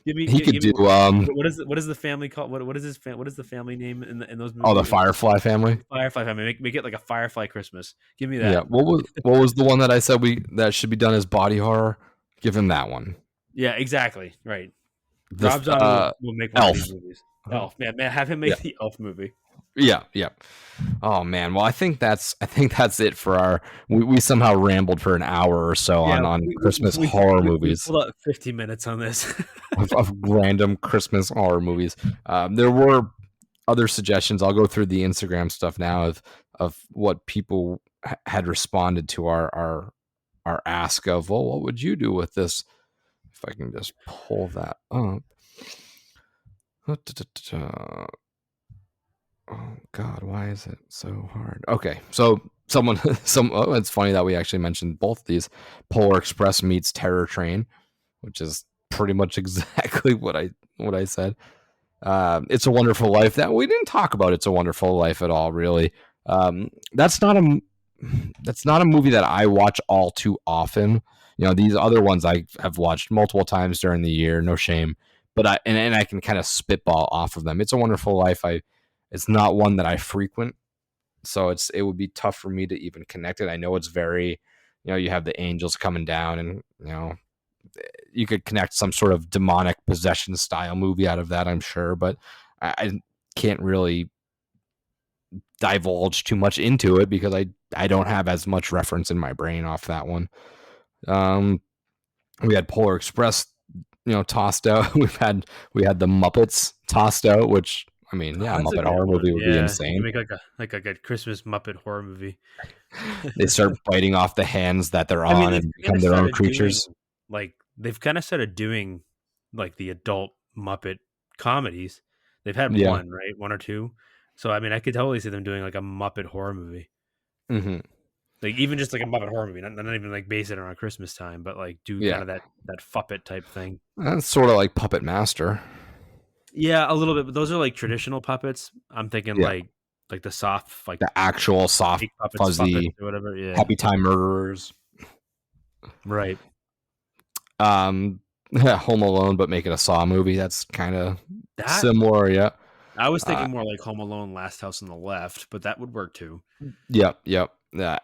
Give me. He gi- could give me- do what is the family called? What is what is the family name in those movies? oh, the Firefly family. Firefly family. Make it like a Firefly Christmas. Give me that. Yeah. What was the one that I said that should be done as body horror? Give him that one. Yeah, exactly. Right. The- Rob Zombie will make one Elf. of these movies. Elf, man, have him make Yeah. the Elf movie. Yeah, yeah. Oh man. Well, I think that's it for our. We somehow rambled for an hour or so on Christmas horror movies We pulled out 50 minutes on this. of random Christmas horror movies. There were other suggestions. I'll go through the Instagram stuff now of what people had responded to our ask of, well, what would you do with this? If I can just pull that up. Oh God, why is it so hard? Okay, so it's funny that we actually mentioned both of these. Polar Express meets Terror Train, which is pretty much exactly what I said. It's a Wonderful Life, that we didn't talk about. It's a Wonderful Life at all, really. That's not a movie that I watch all too often. You know, these other ones I have watched multiple times during the year, no shame. But I can kind of spitball off of them. It's a Wonderful Life. It's not one that I frequent, so it would be tough for me to even connect it. I know it's very, you have the angels coming down, and you could connect some sort of demonic possession style movie out of that, I'm sure, but I can't really divulge too much into it because I don't have as much reference in my brain off that one. We had Polar Express, tossed out. We had the Muppets tossed out, which, I mean, yeah, a That's a Muppet good horror one. movie would be Yeah, insane. you make like a Christmas Muppet horror movie. They start biting off the hands that they're on they've and kinda become their own started creatures. they've kind of started doing like the adult Muppet comedies. They've had Yeah. one or two. So I mean, I could totally see them doing like a Muppet horror movie, Hmm. like even just like a Muppet horror movie, not even like base it around Christmas time, but like do Yeah. kind of that Fuppet type thing. That's sort of like Puppet Master. Yeah, a little bit, but those are like traditional puppets. I'm thinking Yeah. like the soft, like The actual soft, fake puppets, fuzzy, Fuppets or whatever. Yeah, Happy Time Murderers. right. Home Alone, but make it a Saw movie. That's kind of That similar. Yeah. I was thinking more like Home Alone, Last House on the Left, but that would work too. Yep.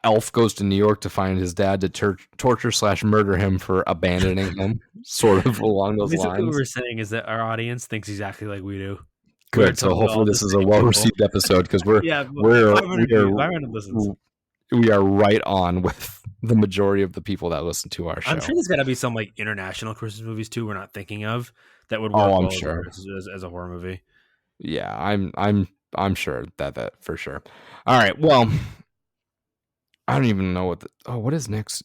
Elf goes to New York to find his dad to torture/murder him for abandoning him. Sort of along those Basically, what lines. we're saying is that our audience thinks exactly like we do. Good. So totally hopefully all this the is a same well-received episode because Yeah, we're 500 listens. we are right on with the majority of the people that listen to our show. I'm sure there's got to be some like international Christmas movies too we're not thinking of that would work Oh, I'm well sure. as a horror movie. Yeah, I'm sure that for sure. All right. Well, I don't even know what is next.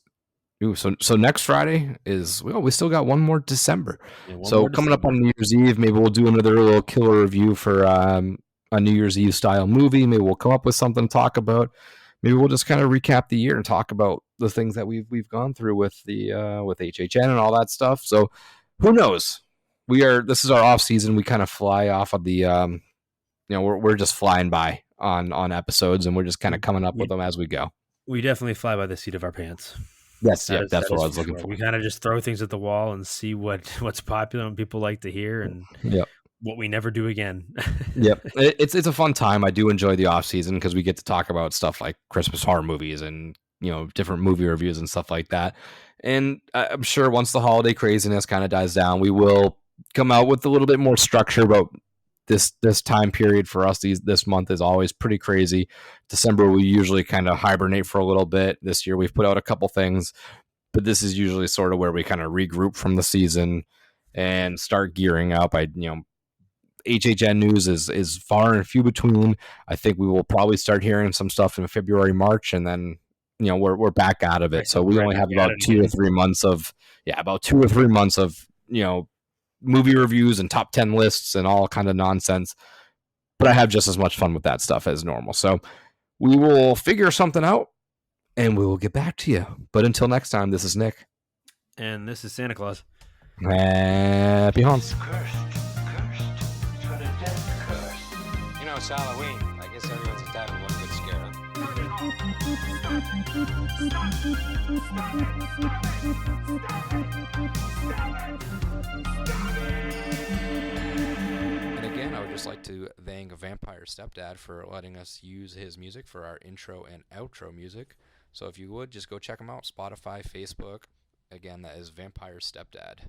Ooh, so next Friday is we still got one more December. Yeah, one So more coming up December. on New Year's Eve, maybe we'll do another little killer review for a New Year's Eve style movie. Maybe we'll come up with something to talk about. Maybe we'll just kind of recap the year and talk about the things that we've gone through with with HHN and all that stuff. So who knows? This is our off season. We kind of fly off of the we're just flying by on episodes, and we're just kind of coming up with them as we go. We definitely fly by the seat of our pants. Yes, That is- that's that what I is was looking for. We kind of just throw things at the wall and see what's popular and people like to hear, and Yep. what we never do again. Yep, it's a fun time. I do enjoy the off season because we get to talk about stuff like Christmas horror movies and different movie reviews and stuff like that. And I'm sure once the holiday craziness kind of dies down, we will come out with a little bit more structure about this time period for us. This month is always pretty crazy. December, we usually kind of hibernate for a little bit. This year, we've put out a couple things, but this is usually sort of where we kind of regroup from the season and start gearing up. HHN news is far and few between. I think we will probably start hearing some stuff in February, March, and then we're back out of it. So we only have about 2 or 3 months of movie reviews and top 10 lists and all kind of nonsense. But I have just as much fun with that stuff as normal. So we will figure something out and we will get back to you. But until next time, this is Nick. And this is Santa Claus. Happy Haunts. Cursed. To the death curse. It's Halloween. I guess everyone's entitled to one good scare. And again, I would just like to thank Vampire Stepdad for letting us use his music for our intro and outro music. So if you would, just go check him out. Spotify, Facebook. Again, that is Vampire Stepdad.